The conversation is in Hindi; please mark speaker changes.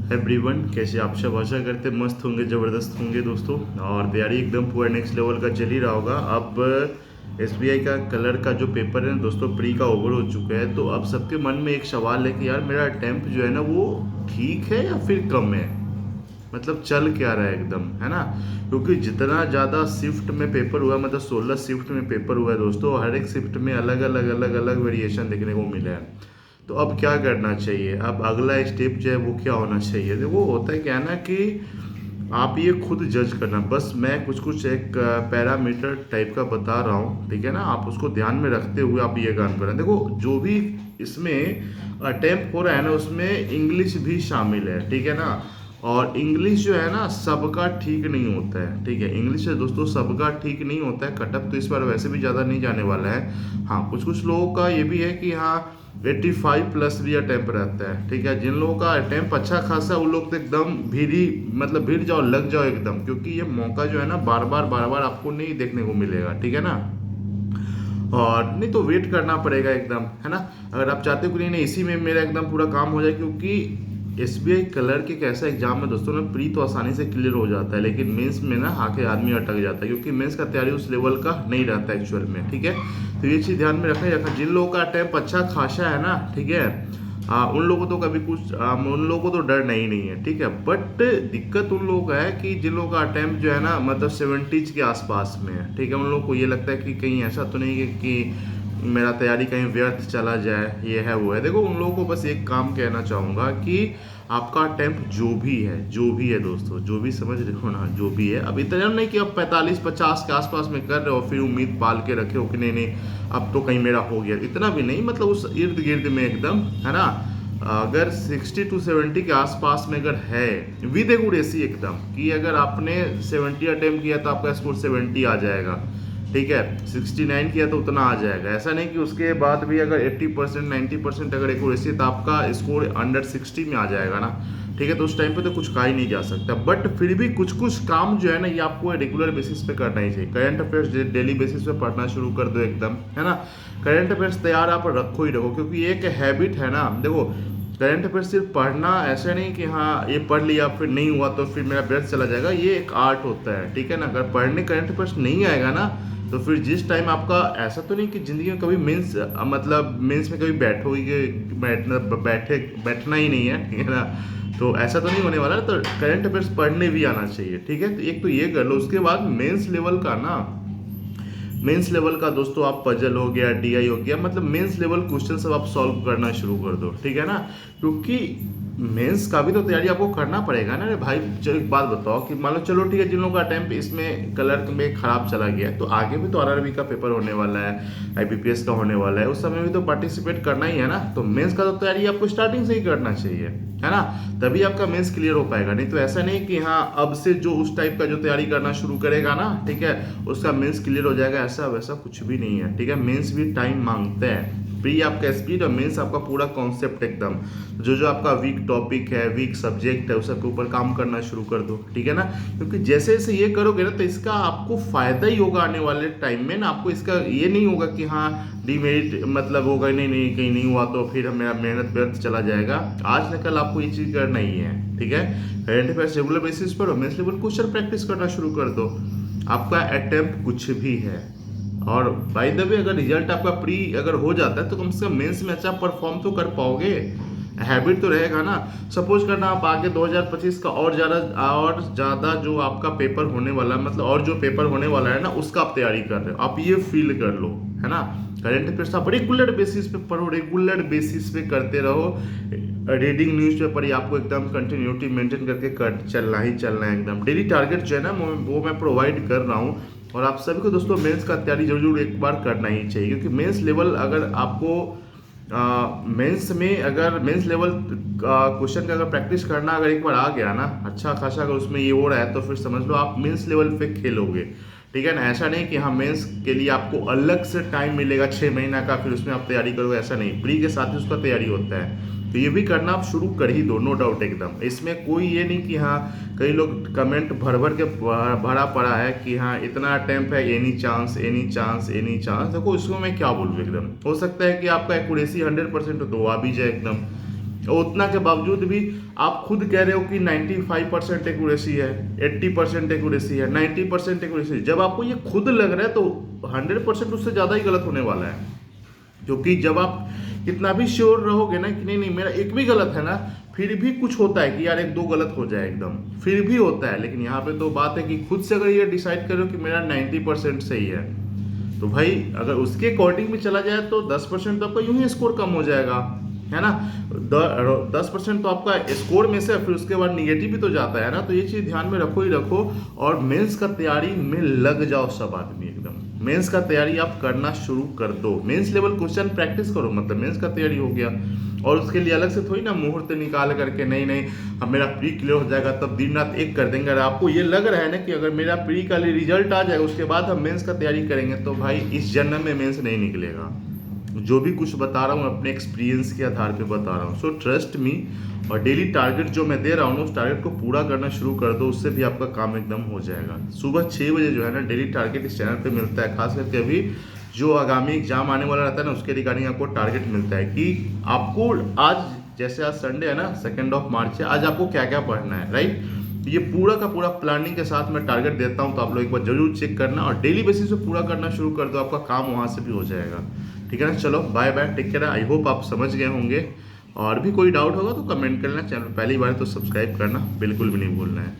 Speaker 1: एवरीवन, कैसे आप सब? आशा करते मस्त होंगे, ज़बरदस्त होंगे दोस्तों। और तैयारी एकदम पूरा नेक्स्ट लेवल का चल ही रहा होगा। अब एसबीआई का कलर का जो पेपर है दोस्तों, प्री का ओवर हो चुका है। तो अब सबके मन में एक सवाल है कि यार मेरा अटेम्प्ट जो है ना वो ठीक है या फिर कम है, मतलब चल क्या रहा है एकदम, है ना। क्योंकि जितना ज़्यादा शिफ्ट में पेपर हुआ, मतलब 16 शिफ्ट में पेपर हुआ है दोस्तों, हर एक शिफ्ट में अलग अलग अलग अलग वेरिएशन देखने को मिला है। तो अब क्या करना चाहिए, अब अगला स्टेप जो है वो क्या होना चाहिए? देखो होता है क्या है ना कि आप ये खुद जज करना। बस मैं कुछ कुछ एक पैरामीटर टाइप का बता रहा हूँ, ठीक है ना। आप उसको ध्यान में रखते हुए आप ये काम करें। देखो, जो भी इसमें अटेम्प्ट हो रहा है ना उसमें इंग्लिश भी शामिल है, ठीक है ना। और इंग्लिश जो है ना सबका ठीक नहीं होता है, ठीक है। इंग्लिश है दोस्तों सबका ठीक नहीं होता है। कटअप तो इस बार वैसे भी ज़्यादा नहीं जाने वाला है। हाँ, कुछ कुछ लोगों का ये भी है कि हाँ 85 प्लस भी अटैम्प रहता है, ठीक है। जिन लोगों का अटैम्प अच्छा खासा, उन लोग तो एकदम भीड़, मतलब भीड़ जाओ, लग जाओ एकदम, क्योंकि ये मौका जो है ना बार बार आपको नहीं देखने को मिलेगा, ठीक है ना। और नहीं तो वेट करना पड़ेगा एकदम, है ना। अगर आप चाहते हो कि नहीं नहीं इसी में मेरा एकदम पूरा काम हो जाए, क्योंकि एसबीआई क्लर्क के एक ऐसा एग्जाम है दोस्तों ना, प्री तो आसानी से क्लियर हो जाता है, लेकिन मेंस में ना आके आदमी अटक जाता है, क्योंकि मेंस का तैयारी उस लेवल का नहीं रहता एक्चुअल में, ठीक है। तो ये चीज़ ध्यान में रखना। जिन लोगों का अटैम्प अच्छा खासा है ना, ठीक है, उन लोगों को तो कभी कुछ उन लोगों को तो डर नहीं है, ठीक है। बट दिक्कत उन लोगों का है कि जिन लोगों का अटैम्प्ट जो है ना मतलब 70s के आसपास में है, ठीक है। उन लोगों को ये लगता है कि कहीं ऐसा तो नहीं है कि मेरा तैयारी कहीं व्यर्थ चला जाए, ये है वो है। देखो, उन लोगों को बस एक काम कहना चाहूँगा कि आपका अटेम्प्ट जो भी है दोस्तों, जो भी समझ रहे हो ना, जो भी है, अब इतना नहीं कि आप 45-50 के आसपास में कर रहे हो फिर उम्मीद पाल के रखे हो कि नहीं नहीं अब तो कहीं मेरा हो गया, इतना भी नहीं, मतलब उस इर्द गिर्द में एकदम, है ना। अगर 60 to 70 के आसपास में अगर है विद ए गुड एसी एकदम, कि अगर आपने 70 अटेम्प्ट किया तो आपका स्कोर 70 आ जाएगा, ठीक है। 69 किया तो उतना आ जाएगा। ऐसा नहीं कि उसके बाद भी अगर 80% 90% अगर एक्यूरेसी तो आपका स्कोर अंडर 60 में आ जाएगा ना, ठीक है। तो उस टाइम पे तो कुछ कहा ही नहीं जा सकता। बट फिर भी कुछ कुछ काम जो है ना ये आपको रेगुलर बेसिस पे करना ही चाहिए। करंट अफेयर्स डेली बेसिस पे पढ़ना शुरू कर दो एकदम, है ना। करंट अफेयर्स तैयार आप रखो ही रखो, क्योंकि एक हैबिट है ना। देखो, करंट अफेयर्स सिर्फ पढ़ना ऐसा नहीं कि हाँ ये पढ़ लिया फिर नहीं हुआ तो फिर मेरा व्यर्थ चला जाएगा, ये एक आर्ट होता है, ठीक है ना। अगर पढ़ने करंट अफेयर्स नहीं आएगा ना तो फिर जिस टाइम आपका, ऐसा तो नहीं कि जिंदगी में कभी मेंस मतलब मेंस में कभी बैठना ही नहीं है, ठीक है ना। तो ऐसा तो नहीं होने वाला। तो करंट अफेयर्स पढ़ने भी आना चाहिए, ठीक है। तो एक तो ये कर लो, उसके बाद मेंस लेवल का ना, मेंस लेवल का दोस्तों आप पजल हो गया, डीआई हो गया, मतलब मेंस लेवल क्वेश्चन सब आप सॉल्व करना शुरू कर दो, ठीक है ना। क्योंकि मेंस का भी तो तैयारी आपको करना पड़ेगा ना। अरे भाई चलो एक बात बताओ कि मान लो, चलो ठीक है, जिन लोगों का अटेम्प्ट इसमें क्लर्क में खराब चला गया है तो आगे भी तो आरआरबी का पेपर होने वाला है, आईपीपीएस का होने वाला है, उस समय भी तो पार्टिसिपेट करना ही है ना। तो मेंस का तो तैयारी आपको स्टार्टिंग से ही करना चाहिए, है ना। तभी आपका मेंस क्लियर हो पाएगा। नहीं तो ऐसा नहीं कि हाँ अब से जो उस टाइप का जो तैयारी करना शुरू करेगा ना, ठीक है, उसका मेंस क्लियर हो जाएगा, ऐसा वैसा कुछ भी नहीं है, ठीक है। मेंस भी टाइम मांगते हैं। प्री आपका स्पीड और मेंस आपका पूरा कॉन्सेप्ट एकदम, जो जो आपका वीक टॉपिक है, वीक सब्जेक्ट है, उस सबके ऊपर काम करना शुरू कर दो, ठीक है ना। क्योंकि जैसे जैसे ये करोगे ना तो इसका आपको फायदा ही होगा आने वाले टाइम में ना। आपको इसका ये नहीं होगा कि हाँ डिमेरिट मतलब होगा, नहीं नहीं कहीं नहीं हुआ तो फिर मेरा मेहनत व्यर्थ चला जाएगा। आज न कल आपको ये चीज़ करना ही है, ठीक है। करंट अफेयर्स रेगुलर बेसिस पर और मेंस लेवल क्वेश्चन प्रैक्टिस करना शुरू कर दो। आपका अटेम्प्ट कुछ भी है, और बाय द वे अगर रिजल्ट आपका प्री अगर हो जाता है तो कम से कम मेंस में अच्छा परफॉर्म तो कर पाओगे, हैबिट तो रहेगा ना। सपोज करना आप आगे 2025 का और ज़्यादा जो आपका पेपर होने वाला है, मतलब और जो पेपर होने वाला है ना उसका आप तैयारी कर रहे हो, आप ये फील कर लो, है ना। करंट अफेयर्स आप रेगुलर बेसिस पे पढ़ो, रेगुलर बेसिस पे करते रहो। रीडिंग न्यूज़पेपर ही आपको एकदम कंटिन्यूटी मेंटेन करके चलना ही चलना है एकदम। डेली टारगेट जो है ना वो मैं प्रोवाइड कर रहा हूँ। और आप सभी को दोस्तों मेंस का तैयारी जरूर एक बार करना ही चाहिए, क्योंकि मेंस लेवल अगर आपको मेंस में अगर मेंस लेवल क्वेश्चन का अगर प्रैक्टिस करना अगर एक बार आ गया ना अच्छा खासा, अगर उसमें ये हो रहा है तो फिर समझ लो आप मेंस लेवल पे खेलोगे, ठीक है ना। ऐसा नहीं कि हाँ मेंस के लिए आपको अलग से टाइम मिलेगा 6 महीना का फिर उसमें आप तैयारी करोगे, ऐसा नहीं। प्री के साथ ही उसका तैयारी होता है। तो ये भी करना आप शुरू कर ही दो, नो डाउट एकदम। इसमें कोई ये नहीं कि हाँ, कई लोग कमेंट भर भर के भरा पड़ा है कि हाँ इतना अटेम्प्ट है, any chance any chance any chance. देखो इसको मैं क्या बोलूँ, एकदम हो सकता है कि आपका एक्यूरेसी 100% हो तो आ भी जाए एकदम, और उतना के बावजूद भी आप खुद कह रहे हो कि 95% एक्यूरेसी है, 80% एक्यूरेसी है, 90% एक्यूरेसी। जब आपको ये खुद लग रहा है तो 100% उससे ज़्यादा ही गलत होने वाला है। क्योंकि जब आप कितना भी श्योर रहोगे ना कि नहीं नहीं मेरा एक भी गलत है ना, फिर भी कुछ होता है कि यार एक दो गलत हो जाए एकदम, फिर भी होता है। लेकिन यहाँ पे तो बात है कि खुद से अगर ये डिसाइड करो कि मेरा 90% सही है, तो भाई अगर उसके अकॉर्डिंग भी चला जाए तो 10% तो आपका यूं ही स्कोर कम हो जाएगा, है ना। 10% तो आपका स्कोर में से, फिर उसके बाद निगेटिव भी तो जाता है ना। तो ये चीज़ ध्यान में रखो ही रखो। और मेंस का तैयारी में लग जाओ सब आदमी एकदम। मेंस का तैयारी आप करना शुरू कर दो। मेंस लेवल क्वेश्चन प्रैक्टिस करो, मतलब मेंस का तैयारी हो गया। और उसके लिए अलग से थोड़ी ना मुहूर्त निकाल करके नहीं नहीं अब मेरा प्री क्लियर हो जाएगा तब दिन रात एक कर देंगे। अगर आपको ये लग रहा है ना कि अगर मेरा प्री का रिजल्ट आ जाएगा उसके बाद हम मेंस का तैयारी करेंगे, तो भाई इस जन्म में मेंस नहीं निकलेगा। जो भी कुछ बता रहा हूँ अपने एक्सपीरियंस के आधार पे बता रहा हूँ। So trust me. और डेली टारगेट जो मैं दे रहा हूँ उस टारगेट को पूरा करना शुरू कर दो, उससे भी आपका काम एकदम हो जाएगा। सुबह 6 बजे जो है ना डेली टारगेट इस चैनल पे मिलता है। खास करके अभी जो आगामी एग्जाम आने वाला रहता है ना उसके रिगार्डिंग आपको टारगेट मिलता है कि आपको आज, जैसे आज संडे है ना 2 मार्च है, आज आपको क्या क्या पढ़ना है, राइट। ये पूरा का पूरा प्लानिंग के साथ मैं टारगेट देता हूँ, तो आप लोग एक बार जरूर चेक करना और डेली बेसिस पे पूरा करना शुरू कर दो, आपका काम वहाँ से भी हो जाएगा। ठीक है ना। चलो bye bye, take care. I hope आप समझ गए होंगे। और भी कोई डाउट होगा तो कमेंट करना। चैनल पहली बार तो सब्सक्राइब करना बिल्कुल भी नहीं भूलना है।